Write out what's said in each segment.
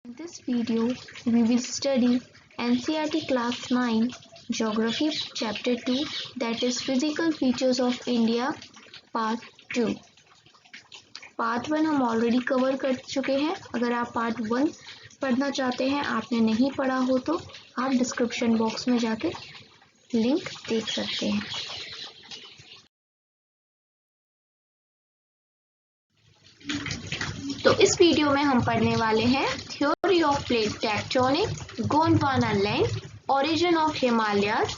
In this video, we will study NCERT Class 9 Geography Chapter 2, that is Physical Features of India Part 2. Part 1 हम already cover कर चुके हैं. अगर आप Part 1 पढ़ना चाहते हैं, आपने नहीं पढ़ा हो तो आप डिस्क्रिप्शन बॉक्स में जाके लिंक देख सकते हैं. तो इस वीडियो में हम पढ़ने वाले हैं theory of plate tectonic, Gondwana land, origin of Himalayas.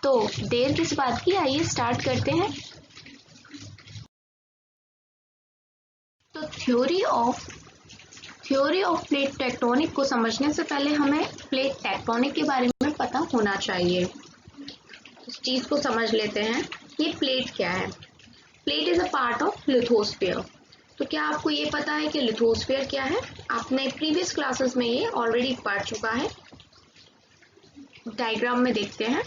तो देर किस बात की, आइए स्टार्ट करते हैं. तो थ्योरी ऑफ प्लेट टेक्टोनिक को समझने से पहले हमें प्लेट टेक्टोनिक के बारे में पता होना चाहिए. इस चीज को समझ लेते हैं. ये प्लेट क्या है? Plate is a part of lithosphere. तो क्या आपको ये पता है कि लिथोस्फीयर क्या है? आपने प्रीवियस क्लासेस में ये ऑलरेडी पढ़ चुका है. डायग्राम में देखते हैं.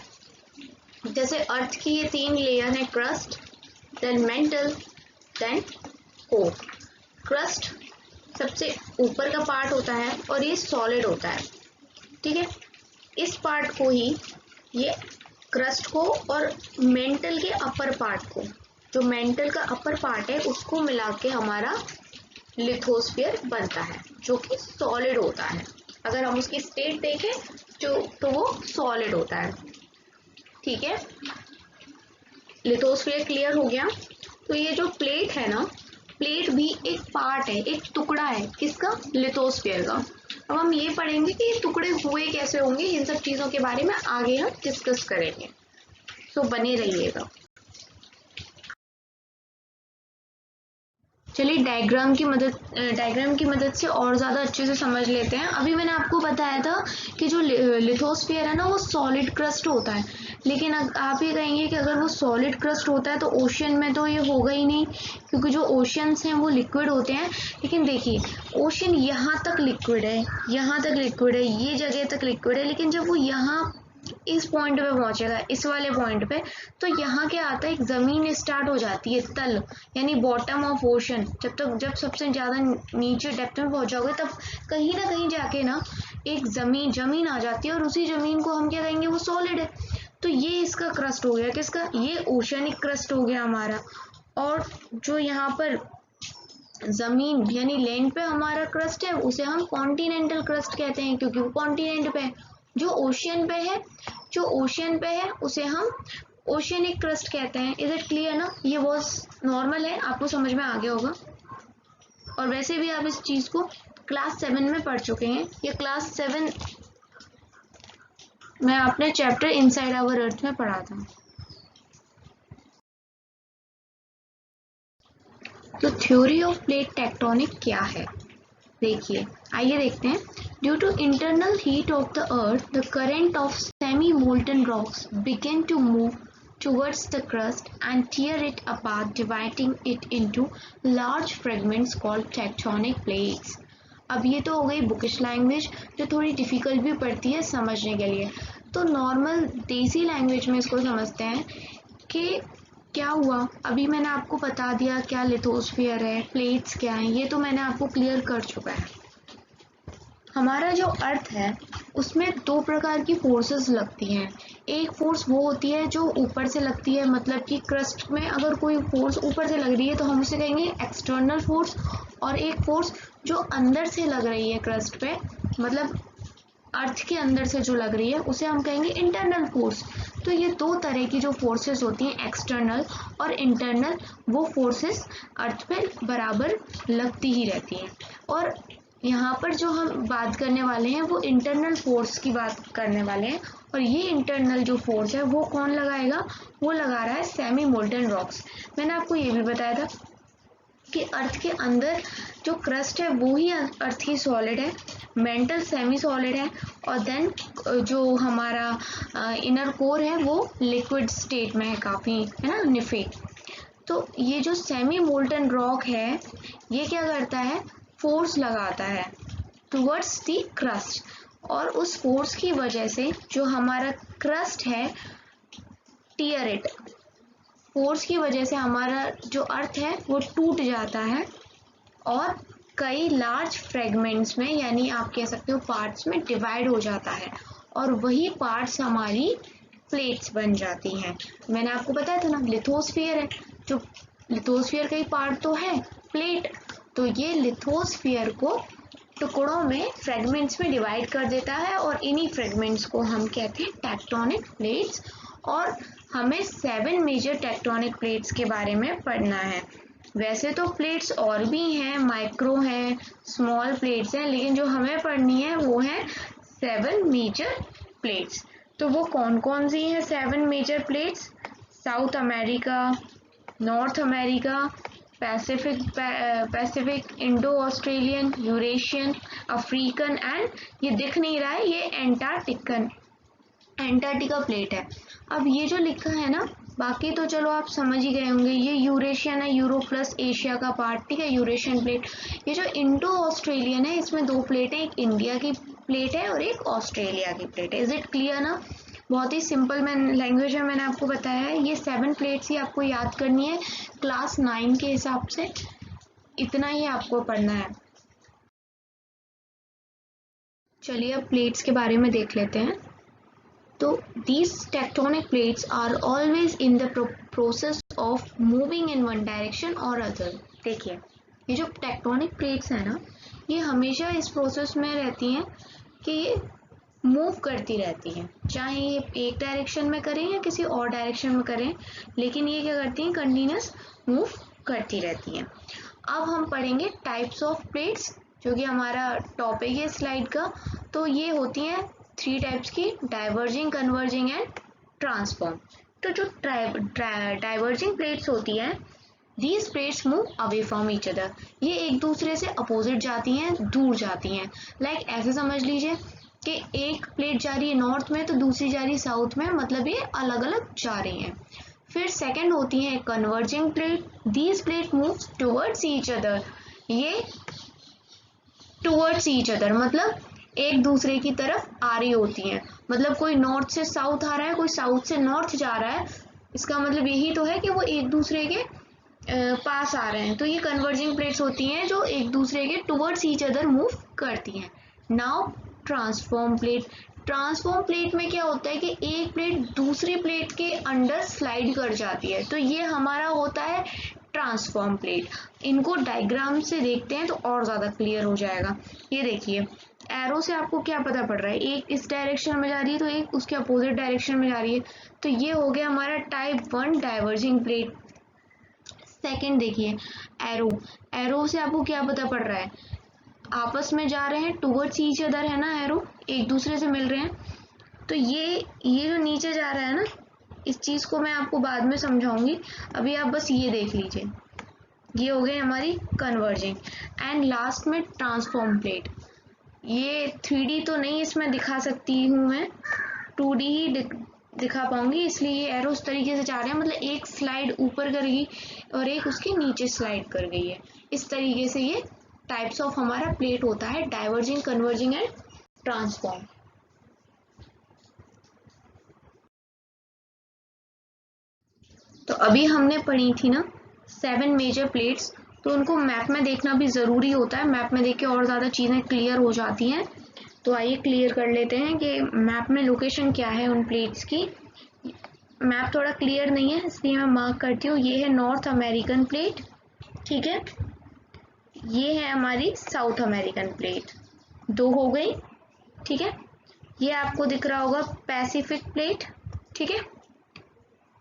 जैसे अर्थ की ये 3 लेयर है, crust, then mantle, then core. Crust सबसे ऊपर का पार्ट होता है और ये सॉलिड होता है. ठीक है, इस पार्ट को ही, ये क्रस्ट को और मेंटल के अपर पार्ट को, जो मेंटल का अपर पार्ट है उसको मिला के हमारा लिथोस्फीयर बनता है, जो कि सॉलिड होता है. अगर हम उसकी स्टेट देखें तो वो सॉलिड होता है. ठीक है, लिथोस्फीयर क्लियर हो गया. तो ये जो प्लेट है ना, प्लेट भी एक पार्ट है, एक टुकड़ा है. किसका? लिथोस्फीयर का. अब हम ये पढ़ेंगे कि ये टुकड़े हुए कैसे होंगे. इन सब चीजों के बारे में आगे हम डिस्कस करेंगे, तो बने रहिएगा. चलिए डायग्राम की मदद से और ज़्यादा अच्छे से समझ लेते हैं. अभी मैंने आपको बताया था कि जो लिथोस्फीयर है ना, वो सॉलिड क्रस्ट होता है. लेकिन आप ये कहेंगे कि अगर वो सॉलिड क्रस्ट होता है तो ओशियन में तो ये होगा ही नहीं, क्योंकि जो ओशियंस हैं वो लिक्विड होते हैं. लेकिन देखिए, ओशियन यहाँ तक लिक्विड है, यहाँ तक लिक्विड है, ये जगह तक लिक्विड है. लेकिन जब वो यहाँ इस पॉइंट पे पहुंचेगा, इस वाले पॉइंट पे, तो यहाँ क्या आता है, एक जमीन स्टार्ट हो जाती है, तल, यानी बॉटम ऑफ ओशन. जब सबसे ज्यादा नीचे डेप्थ में पहुंचोगे, तब कहीं ना कहीं जाके ना एक जमीन आ जाती है, और उसी जमीन को हम क्या कहेंगे, वो सॉलिड है. तो ये इसका क्रस्ट हो गया. किसका? ये ओशनिक क्रस्ट हो गया हमारा. और जो यहाँ पर जमीन यानी लैंड पे हमारा क्रस्ट है, उसे हम कॉन्टिनेंटल क्रस्ट कहते हैं, क्योंकि वो कॉन्टिनेंट पे है. जो ओशियन पे है उसे हम ओशियनिक क्रस्ट कहते हैं. इज इट क्लियर ना? ये बहुत नॉर्मल है, आपको समझ में आ गया होगा. और वैसे भी आप इस चीज को क्लास 7 में पढ़ चुके हैं. ये क्लास 7 में आपने चैप्टर इनसाइड आवर अर्थ में पढ़ा था. तो थ्योरी ऑफ प्लेट टेक्टोनिक क्या है, देखिए, आइए देखते हैं. Due to internal heat of the earth, the current of semi-molten rocks begin to move towards the crust and tear it apart, dividing it into large fragments called tectonic plates. अब ये तो हो गई बुकिश लैंग्वेज, जो थोड़ी difficult भी पड़ती है समझने के लिए. तो नॉर्मल देसी लैंग्वेज में इसको समझते हैं कि क्या हुआ. अभी मैंने आपको बता दिया क्या लिथोस्फीयर है, प्लेट्स क्या है, ये तो मैंने आपको क्लियर कर चुका है. हमारा जो अर्थ है उसमें 2 प्रकार की फोर्सेस लगती हैं. एक फोर्स वो होती है जो ऊपर से लगती है, मतलब कि क्रस्ट में अगर कोई फोर्स ऊपर से लग रही है तो हम उसे कहेंगे एक्सटर्नल फोर्स. और एक फोर्स जो अंदर से लग रही है क्रस्ट पे, मतलब अर्थ के अंदर से जो लग रही है, उसे हम कहेंगे इंटरनल फोर्स. तो ये 2 तरह की जो फोर्सेस होती हैं, एक्सटर्नल और इंटरनल, वो फोर्सेस अर्थ पे बराबर लगती ही रहती हैं. और यहाँ पर जो हम बात करने वाले हैं वो इंटरनल फोर्स की बात करने वाले हैं. और ये इंटरनल जो फोर्स है वो कौन लगाएगा? वो लगा रहा है सेमी मोल्टन रॉक्स. मैंने आपको ये भी बताया था कि अर्थ के अंदर जो क्रस्ट है वो ही अर्थ की सॉलिड है, मेंटल सेमी सॉलिड है, और देन जो हमारा इनर कोर है वो लिक्विड स्टेट में है काफ़ी, है ना, निफे. तो ये जो सेमी मोल्टन रॉक है, ये क्या करता है, फोर्स लगाता है टुवर्ड्स दी क्रस्ट. और उस फोर्स की वजह से जो हमारा क्रस्ट है, टियर इट, फोर्स की वजह से हमारा जो अर्थ है वो टूट जाता है और कई लार्ज फ्रेगमेंट्स में, यानी आप कह सकते हो पार्ट्स में डिवाइड हो जाता है और वही पार्ट्स हमारी प्लेट्स बन जाती हैं। मैंने आपको बताया था ना, लिथोस्फीयर है, जो लिथोस्फीयर का ही पार्ट तो है प्लेट, तो ये लिथोस्फीयर को टुकड़ों में, फ्रेगमेंट्स में डिवाइड कर देता है और इन्हीं फ्रेगमेंट्स को हम कहते हैं टेक्टोनिक प्लेट्स। और हमें 7 मेजर टेक्टोनिक प्लेट्स के बारे में पढ़ना है। वैसे तो प्लेट्स और भी हैं, माइक्रो हैं, स्मॉल प्लेट्स हैं, लेकिन जो हमें पढ़नी है वो है 7 मेजर प्लेट्स। तो वो कौन कौन सी हैं 7 major plates? South America, North America, Pacific, Indo Australian, Eurasian, African and ये दिख नहीं रहा है, ये एंटार्क्टिका प्लेट है। अब ये जो लिखा है ना, बाकी तो चलो आप समझ ही गए होंगे, ये यूरेशियन है, यूरोप प्लस एशिया का पार्ट, ठीक है, यूरेशियन प्लेट। ये जो इंडो ऑस्ट्रेलियन है, इसमें 2 प्लेट है, एक इंडिया की प्लेट है और एक ऑस्ट्रेलिया की प्लेट है। इज इट क्लियर ना? बहुत ही सिंपल लैंग्वेज में मैंने आपको बताया है। ये 7 प्लेट्स ही आपको याद करनी है क्लास 9 के हिसाब से, इतना ही आपको पढ़ना है। चलिए अब प्लेट्स के बारे में देख लेते हैं। तो these tectonic plates are always in the process of moving in one direction or other। देखिए, ये जो टेक्टोनिक प्लेट्स हैं ना, ये हमेशा इस प्रोसेस में रहती हैं कि ये मूव करती रहती हैं, चाहे ये एक डायरेक्शन में करें या किसी और डायरेक्शन में करें, लेकिन ये क्या करती हैं, कंटिन्यूस मूव करती रहती हैं। अब हम पढ़ेंगे टाइप्स ऑफ प्लेट्स, जो कि हमारा टॉपिक है स्लाइड का। तो ये होती हैं 3 टाइप्स की, डाइवर्जिंग, कन्वर्जिंग एंड ट्रांसफॉर्म। तो जो डाइवर्जिंग प्लेट्स होती हैं, these plates move away from each other, ये एक दूसरे से अपोजिट जाती हैं, दूर जाती हैं। लाइक ऐसे समझ लीजिए कि एक प्लेट जा रही है नॉर्थ में तो दूसरी जा रही है साउथ में, मतलब ये अलग अलग जा रही हैं। फिर सेकंड होती है converging plate, these plate move towards each other, ये टुवर्ड्स ईच अदर मतलब एक दूसरे की तरफ आ रही होती हैं। मतलब कोई नॉर्थ से साउथ आ रहा है, कोई साउथ से नॉर्थ जा रहा है, इसका मतलब यही तो है कि वो एक दूसरे के पास आ रहे हैं। तो ये कन्वर्जिंग प्लेट्स होती हैं जो एक दूसरे के टुवर्ड्स ईच अदर मूव करती हैं। Now transform plate, transform plate में क्या होता है कि एक प्लेट दूसरी प्लेट के अंडर स्लाइड कर जाती है, तो ये हमारा होता है ट्रांसफॉर्म प्लेट। इनको डायग्राम से देखते हैं तो और ज़्यादा क्लियर हो जाएगा। ये देखिए, एरो से आपको क्या पता पड़ रहा है, एक इस डायरेक्शन में जा रही है तो एक उसके अपोजिट डायरेक्शन में जा रही है, तो ये हो गया हमारा टाइप 1 डाइवर्जिंग प्लेट। सेकंड देखिए, एरो, एरो से आपको क्या पता पड़ रहा है, आपस में जा रहे हैं, टुवर्ड्स ईच अदर है ना, एरो एक दूसरे से मिल रहे हैं। तो ये जो नीचे जा रहा है ना, इस चीज़ को मैं आपको बाद में समझाऊंगी, अभी आप बस ये देख लीजिए। ये हो गई हमारी कन्वर्जिंग। एंड लास्ट में ट्रांसफॉर्म प्लेट, ये 3D तो नहीं इसमें दिखा सकती हूँ मैं, 2D ही दिखा पाऊंगी, इसलिए ये एरो इस तरीके से जा रहे हैं, मतलब एक स्लाइड ऊपर कर गई और एक उसके नीचे स्लाइड कर गई है। इस तरीके से ये टाइप्स ऑफ हमारा प्लेट होता है, डाइवर्जिंग, कन्वर्जिंग एंड ट्रांसफॉर्म। तो अभी हमने पढ़ी थी ना 7 मेजर प्लेट्स, तो उनको मैप में देखना भी ज़रूरी होता है, मैप में देख के और ज़्यादा चीज़ें क्लियर हो जाती हैं। तो आइए क्लियर कर लेते हैं कि मैप में लोकेशन क्या है उन प्लेट्स की। मैप थोड़ा क्लियर नहीं है इसलिए मैं मार्क करती हूँ। ये है नॉर्थ अमेरिकन प्लेट, ठीक है, ये है हमारी साउथ अमेरिकन प्लेट, 2 हो गई, ठीक है। ये आपको दिख रहा होगा पैसिफिक प्लेट, ठीक है,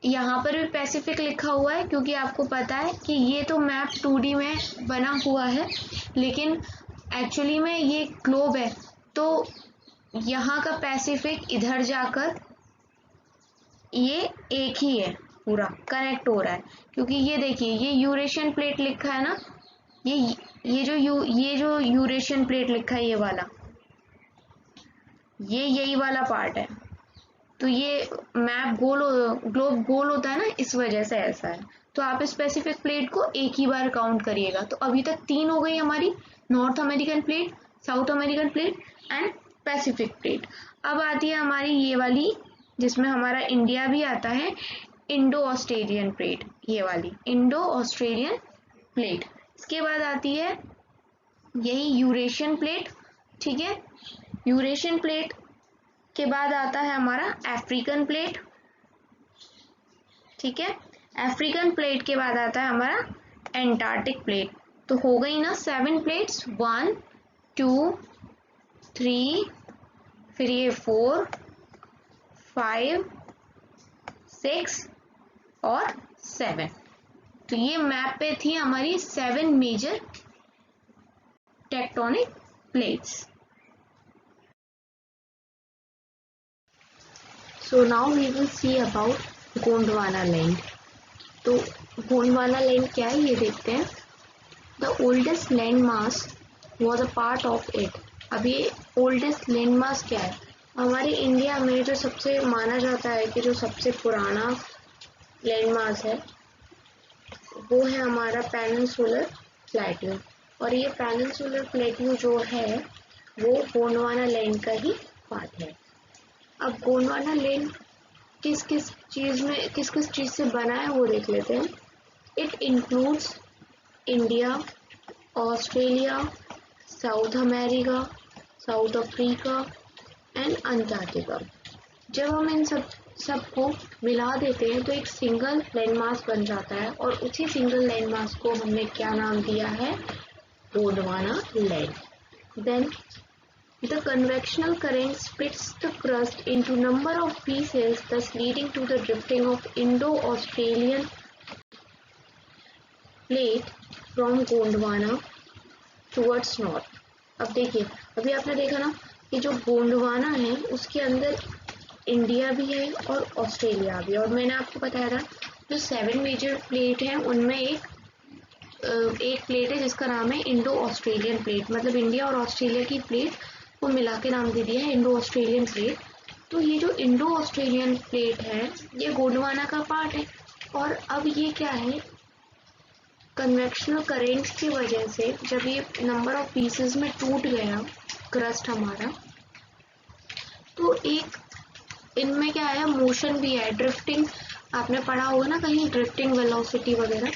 यहाँ पर भी पैसिफिक लिखा हुआ है क्योंकि आपको पता है कि ये तो मैप 2D में बना हुआ है, लेकिन एक्चुअली में ये ग्लोब है, तो यहाँ का पैसिफिक इधर जाकर ये एक ही है, पूरा कनेक्ट हो रहा है। क्योंकि ये देखिए, ये यूरेशियन प्लेट लिखा है ना, ये जो यूरेशियन प्लेट लिखा है, ये वाला, ये यही वाला पार्ट है। तो ये मैप ग्लोब गोल होता है ना, इस वजह से ऐसा है। तो आप स्पेसिफिक प्लेट को एक ही बार काउंट करिएगा। तो अभी तक 3 हो गई हमारी, north American plate, south American plate and Pacific plate. अब आती है हमारी ये वाली, जिसमें हमारा इंडिया भी आता है, इंडो ऑस्ट्रेलियन प्लेट, ये वाली इंडो ऑस्ट्रेलियन प्लेट। इसके बाद आती है यही यूरेशियन प्लेट, ठीक है। यूरेशियन प्लेट के बाद आता है हमारा अफ्रीकन प्लेट, ठीक है। अफ्रीकन प्लेट के बाद आता है हमारा एंटार्क्टिक प्लेट। तो हो गई ना 7 प्लेट्स, 1 2 3, फिर ये 4 5 6 और 7। तो ये मैप पे थी हमारी 7 major tectonic plates. So now we will see about Gondwana land. तो गोंडवाना लैंड क्या है ये देखते हैं। The oldest land mass was a part of it. अब ये ओल्डेस्ट लैंड मास क्या है, हमारे इंडिया में जो सबसे माना जाता है कि जो सबसे पुराना लैंड मास है वो है हमारा पेनिनसुलर प्लेट्यू। और ये पेनिनसुलर प्लेट्यू जो है वो गोंडवाना लैंड का ही पार्ट है। अब गोंडवाना लैंड किस किस चीज़ से बना है वो देख लेते हैं। It includes India, Australia, south America, south Africa and Antarctica. जब हम इन सबको मिला देते हैं तो एक सिंगल लैंडमास बन जाता है, और उसी सिंगल लैंडमास को हमने क्या नाम दिया है, Gondwana land. Then the convectional current splits the crust into number of pieces, thus leading to the drifting of Indo-Australian plate from Gondwana towards north। अब देखिए, अभी आपने देखा ना कि जो गोंडवाना है उसके अंदर इंडिया भी है और ऑस्ट्रेलिया भी, और मैंने आपको बताया था जो 7 मेजर प्लेट हैं उनमें एक प्लेट है जिसका नाम है इंडो ऑस्ट्रेलियन प्लेट, मतलब इंडिया और ऑस्ट्रेलिया की प्लेट को मिला के नाम दे दिया है इंडो ऑस्ट्रेलियन प्लेट। तो ये जो इंडो ऑस्ट्रेलियन प्लेट है ये गोंडवाना का पार्ट है। और अब ये क्या है, कन्वेक्शनल करेंट्स की वजह से जब ये नंबर ऑफ पीसेस में टूट गया क्रस्ट हमारा, तो एक इनमें क्या है, मोशन भी है, ड्रिफ्टिंग। आपने पढ़ा होगा ना कहीं ड्रिफ्टिंग वेलोसिटी वगैरह,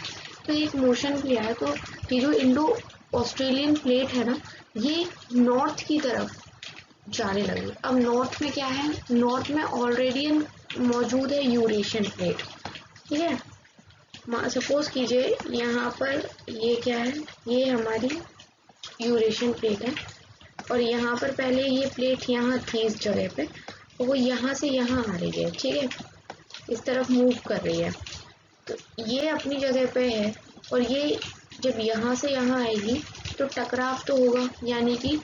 तो एक मोशन भी है। तो ये जो इंडो ऑस्ट्रेलियन प्लेट है ना ये नॉर्थ की तरफ जाने लगी। अब नॉर्थ में क्या है, नॉर्थ में ऑलरेडी मौजूद है यूरेशियन प्लेट, ठीक है। सपोज कीजिए यहाँ पर ये क्या है, ये हमारी यूरेशियन प्लेट है, और यहाँ पर पहले ये प्लेट यहाँ थी इस जगह पे, तो वो यहाँ से यहाँ आ रही है, ठीक है, इस तरफ मूव कर रही है। तो ये अपनी जगह पे है, और ये जब यहाँ से यहाँ आएगी तो टकराव तो होगा, यानी कि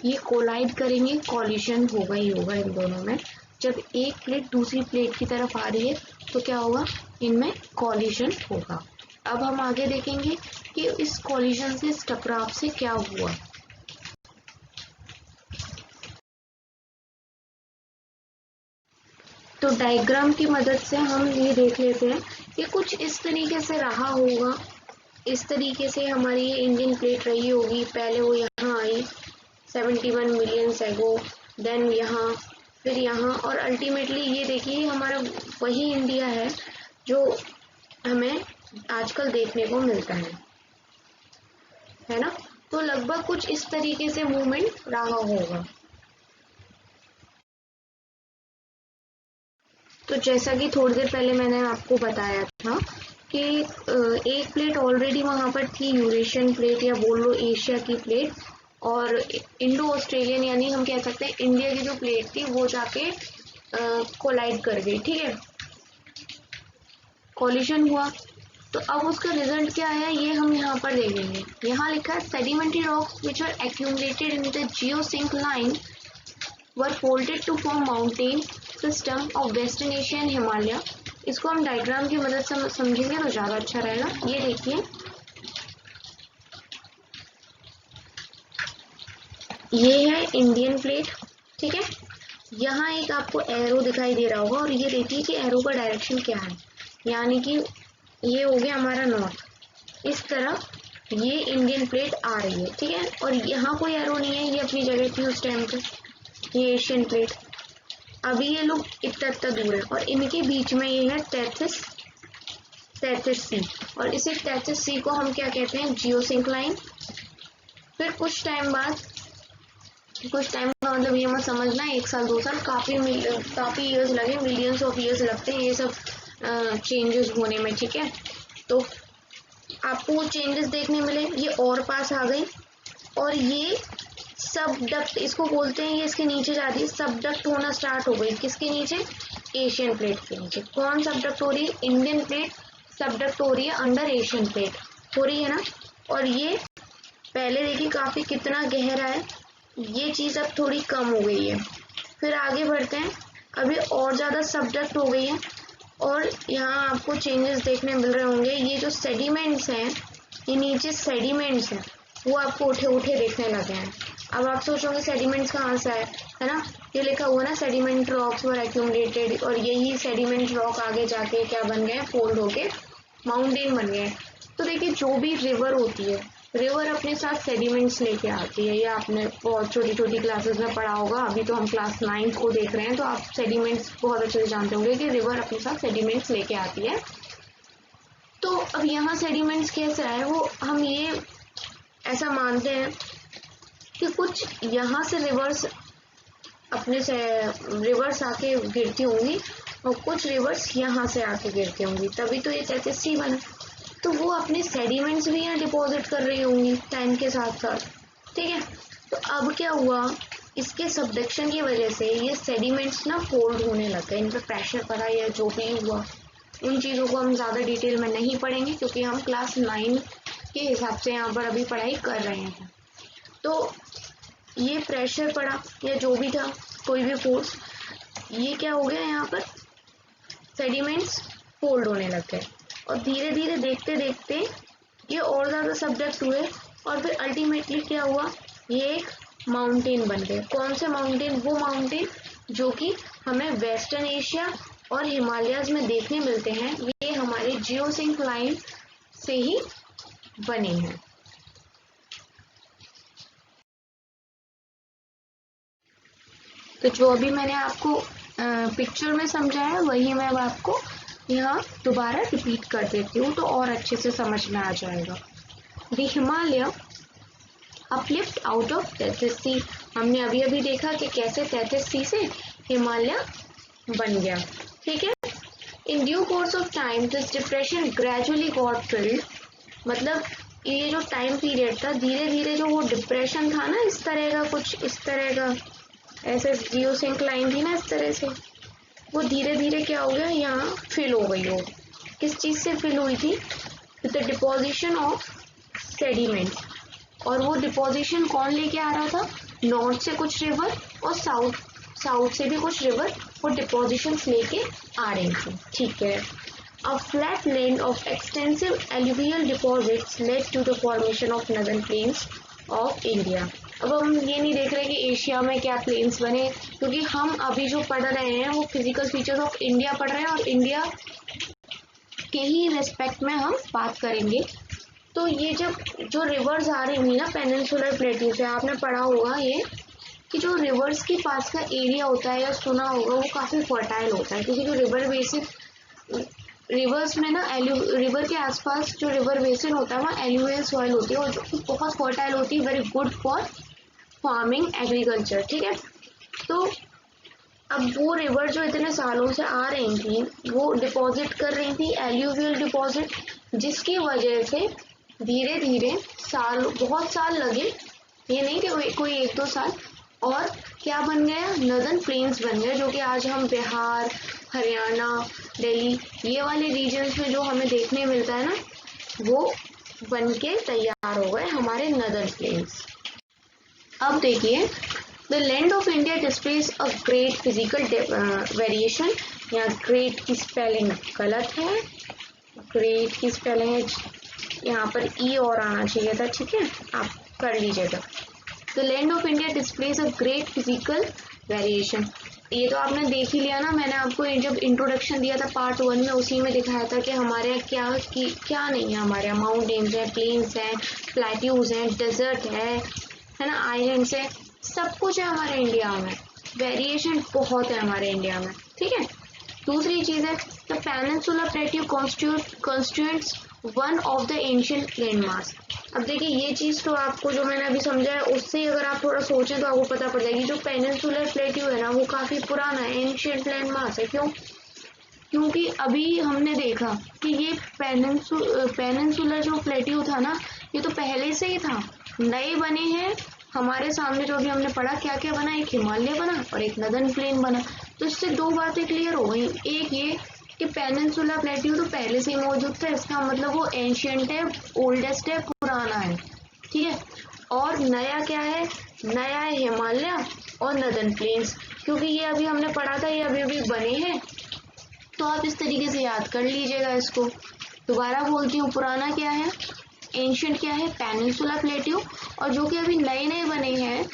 ये कोलाइड करेंगे, कॉलिजन होगा ही होगा इन दोनों में। जब एक प्लेट दूसरी प्लेट की तरफ आ रही है तो क्या होगा, इनमें कॉलिजन होगा। अब हम आगे देखेंगे कि इस कॉलिजन से, इस टकराव से क्या हुआ। तो डायग्राम की मदद से हम ये देख लेते हैं कि कुछ इस तरीके से रहा होगा। इस तरीके से हमारी ये इंडियन प्लेट रही होगी, पहले वो यहाँ आई 71 मिलियन एगो, देन यहाँ, फिर यहाँ, और अल्टीमेटली ये देखिए हमारा वही इंडिया है जो हमें आजकल देखने को मिलता है ना। तो लगभग कुछ इस तरीके से मूवमेंट रहा होगा। तो जैसा कि थोड़ी देर पहले मैंने आपको बताया था कि एक प्लेट ऑलरेडी वहां पर थी, यूरेशियन प्लेट या बोल लो एशिया की प्लेट, और इंडो ऑस्ट्रेलियन यानी हम कह सकते हैं इंडिया की जो प्लेट थी वो जाके कोलाइड कर गई, ठीक है, कॉलिजन हुआ। तो अब उसका रिजल्ट क्या है ये हम यहाँ पर देखेंगे। यहाँ लिखा है sedimentary rocks which are accumulated in the geosyncline were folded to form mountain system of western Asia and Himalaya. इसको हम डायग्राम की मदद से समझेंगे तो ज़्यादा अच्छा रहेगा। ये देखिए, ये है इंडियन प्लेट, ठीक है। यहाँ एक आपको एरो दिखाई दे रहा होगा, और ये देखिए कि एरो का डायरेक्शन क्या है, यानी कि ये हो गया हमारा नॉर्थ, इस तरफ ये इंडियन प्लेट आ रही है, ठीक है। और यहाँ कोई एरो नहीं है, ये अपनी जगह थी उस टाइम पे, ये एशियन प्लेट। अभी ये लोग इतना दूर है, और इनके बीच में ये है टेथिस सी, और इसे टेथिस सी को हम क्या कहते हैं, जियोसिंक्लाइन फिर कुछ टाइम का मतलब ये मत समझना 1 साल 2 साल, काफ़ी ईयर्स लगे, मिलियंस ऑफ ईयर्स लगते हैं ये सब चेंजेस होने में, ठीक है। तो आपको वो चेंजेस देखने मिले, ये और पास आ गई और ये सबडक्ट इसको बोलते हैं, ये इसके नीचे जाती है, सबडक्ट होना स्टार्ट हो गई। किसके नीचे? एशियन प्लेट के नीचे। कौन सबडक्ट हो रही है? इंडियन प्लेट सबडक्ट हो रही है अंडर एशियन प्लेट, हो रही है ना। और ये पहले देखिए काफ़ी कितना गहरा है, ये चीज़ अब थोड़ी कम हो गई है। फिर आगे बढ़ते हैं, अभी और ज़्यादा सबडक्ट हो गई है और यहाँ आपको चेंजेस देखने मिल रहे होंगे। ये जो सेडिमेंट्स हैं, ये नीचे सेडिमेंट्स हैं, वो आपको उठे उठे देखने लगे हैं। अब आप सोचोगे सेडिमेंट्स कहाँ से आए, है ना। ये लिखा हुआ ना, सेडिमेंट रॉक्स वर एक्यूमुलेटेड, और यही सेडिमेंट रॉक आगे जाके क्या बन गए? फोल्ड होके माउंटेन बन गए। तो देखिए जो भी रिवर होती है, रिवर अपने साथ सेडिमेंट्स लेके आती है। ये आपने बहुत छोटी छोटी क्लासेस में पढ़ा होगा, अभी तो हम क्लास 9 को देख रहे हैं, तो आप सेडिमेंट्स बहुत अच्छे से जानते होंगे कि रिवर अपने साथ सेडिमेंट्स लेके आती है। तो अब यहाँ सेडिमेंट्स कैसे आए, वो हम ये ऐसा मानते हैं कि कुछ यहाँ से रिवर्स अपने से रिवर्स आके गिरती होंगी और कुछ रिवर्स यहाँ से आके गिरती होंगी, तभी तो ये तैतीस बना। तो वो अपने सेडिमेंट्स भी यहाँ डिपॉजिट कर रही होंगी टाइम के साथ साथ, ठीक है। तो अब क्या हुआ, इसके सबडक्शन की वजह से ये सेडिमेंट्स ना फोल्ड होने लग गए, इन पर प्रेशर पड़ा या जो भी हुआ, उन चीज़ों को हम ज़्यादा डिटेल में नहीं पढ़ेंगे क्योंकि हम क्लास 9 के हिसाब से यहाँ पर अभी पढ़ाई कर रहे हैं। तो ये प्रेशर पड़ा या जो भी था, कोई भी फोर्स, ये क्या हो गया, यहाँ पर सेडिमेंट्स फोल्ड होने लग गए और धीरे धीरे देखते देखते ये और ज़्यादा सबडक्ट हुए और फिर अल्टीमेटली क्या हुआ, ये एक माउंटेन बन गए। कौन से माउंटेन? वो माउंटेन जो कि हमें वेस्टर्न एशिया और हिमालयाज में देखने मिलते हैं, ये हमारे जियोसिंक्लाइन से ही बने हैं। तो जो अभी मैंने आपको पिक्चर में समझाया वही मैं आपको यहाँ दोबारा रिपीट कर देती हूँ तो और अच्छे से समझ में आ जाएगा। The Himalaya uplift out of तैतीस सी, हमने अभी अभी देखा कि कैसे 33 सी से हिमालय बन गया, ठीक है। In due course of time this depression gradually got field, मतलब ये जो टाइम पीरियड था, धीरे धीरे जो वो डिप्रेशन था ना, इस तरह का, कुछ इस तरह का, ऐसे जियोसिंक्लाइन थी ना इस तरह से, वो धीरे धीरे क्या हो गया, यहाँ फिल हो गई। हो किस चीज़ से फिल हुई थी? With the deposition of sediment. और वो डिपोजिशन कौन लेके आ रहा था? नॉर्थ से कुछ रिवर और साउथ से भी कुछ रिवर, वो डिपोजिशंस लेके आ रही थी, ठीक है। A flat land of extensive alluvial deposits led to the formation of northern plains of India. अब हम ये नहीं देख रहे कि एशिया में क्या प्लेन्स बने, क्योंकि हम अभी जो पढ़ रहे हैं वो फिजिकल फीचर्स ऑफ इंडिया पढ़ रहे हैं और इंडिया के ही रेस्पेक्ट में हम बात करेंगे। तो ये जब जो रिवर्स आ रही थी ना पेनिनसुलर प्लेट्यू से, आपने पढ़ा होगा ये कि जो रिवर्स के पास का एरिया होता है या सुना होगा, वो काफ़ी फर्टाइल होता है, क्योंकि जो रिवर बेसिन, रिवर्स में ना रिवर के आसपास जो रिवर बेसिन होता है वहाँ एल्यूवियल सॉइल होती है और जो बहुत फर्टाइल होती है, very good for farming agriculture, ठीक है। तो अब वो रिवर जो इतने सालों से आ रही थी वो डिपॉजिट कर रही थी एल्यूवियल डिपॉजिट, जिसकी वजह से धीरे धीरे बहुत साल लगे, ये नहीं कि कोई 1-2 साल, और क्या बन गया, नर्दर्न प्लेन्स बन गए, जो कि आज हम बिहार, हरियाणा, दिल्ली, ये वाले रीजन्स में जो हमें देखने मिलता है ना, वो बन के तैयार हो गए हमारे नर्दर्न प्लेन्स। अब देखिए, the land of India displays a great physical variation. यहाँ ग्रेट की स्पेलिंग गलत है, ग्रेट की स्पेलिंग है यहाँ पर ई और आना चाहिए था, ठीक है, आप कर लीजिएगा। The land of India displays a great physical variation, ये तो आपने देख ही लिया ना, मैंने आपको जब इंट्रोडक्शन दिया था पार्ट 1 में, उसी में दिखाया था कि हमारे यहाँ क्या नहीं है, हमारे यहाँ माउंटेन्स हैं, प्लेन्स हैं, प्लेट्यूज हैं, डेजर्ट है ना, आइलैंड्स है, सब कुछ है हमारे इंडिया में, वेरिएशन बहुत है हमारे इंडिया में, ठीक है। दूसरी चीज़ है, the peninsular plateau constituents one of the ancient landmarks. अब देखिए ये चीज़ तो आपको जो मैंने अभी समझा है उससे अगर आप थोड़ा सोचें तो आपको पता पड़ जाएगी जो पेनिनसुलर प्लेट्यू है ना वो काफ़ी पुराना है, एंशियंट लैंडमार्क है। क्यों? क्योंकि अभी हमने देखा कि ये पेनिनसुलर जो प्लेट्यू था ना ये तो पहले से ही था, नए बने हैं हमारे सामने। जो अभी हमने पढ़ा क्या क्या बना, एक हिमालय बना और एक नदर्न प्लेन बना। तो इससे दो बातें क्लियर हो गई, एक ये कि पेनिनसुलर प्लेट्यू तो पहले से ही मौजूद था, इसका मतलब वो एंशियंट है, ओल्डेस्ट है, पुराना है, ठीक है। और नया क्या है, नया है हिमालय और नदर्न प्लेन्स, क्योंकि ये अभी हमने पढ़ा था, ये अभी अभी बने हैं। तो आप इस तरीके से याद कर लीजिएगा इसको। दोबारा बोलती हूँ, पुराना क्या है, एंशियंट क्या है, पेनिनसुलर प्लेट्यू, और जो कि अभी नए नए बने हैं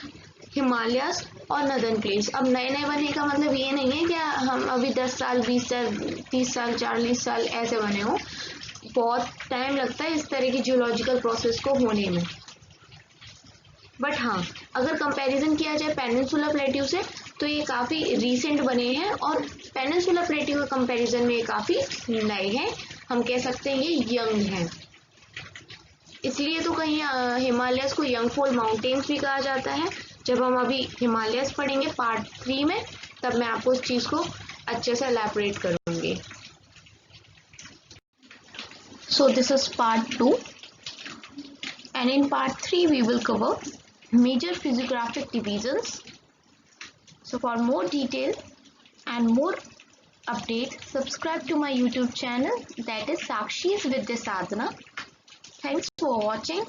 हिमालयस और नदर्न प्लेन्स। अब नए नए बने का मतलब ये नहीं है कि हम अभी 10 साल 20 साल 30 साल 40 साल ऐसे बने हो, बहुत टाइम लगता है इस तरह की जियोलॉजिकल प्रोसेस को होने में। बट हाँ, अगर कंपैरिजन किया जाए पेनिनसुलर प्लेट्यू से तो ये काफ़ी रीसेंट बने हैं, और पेनिनसुलर प्लेट्यू के कंपैरिजन में ये काफ़ी नए हैं, हम कह सकते हैं ये यंग हैं। इसलिए तो कहीं हिमालयस को यंग फोल्ड माउंटेन्स भी कहा जाता है। जब हम अभी हिमालयस पढ़ेंगे पार्ट 3 में, तब मैं आपको इस चीज़ को अच्छे से एलैबोरेट करूँगी। So this is part 2 and in part 3 we will cover major physiographic divisions. So for more detail and more update, subscribe to my YouTube channel, that is Sakshi's Vidya Sadhana. Thanks for watching.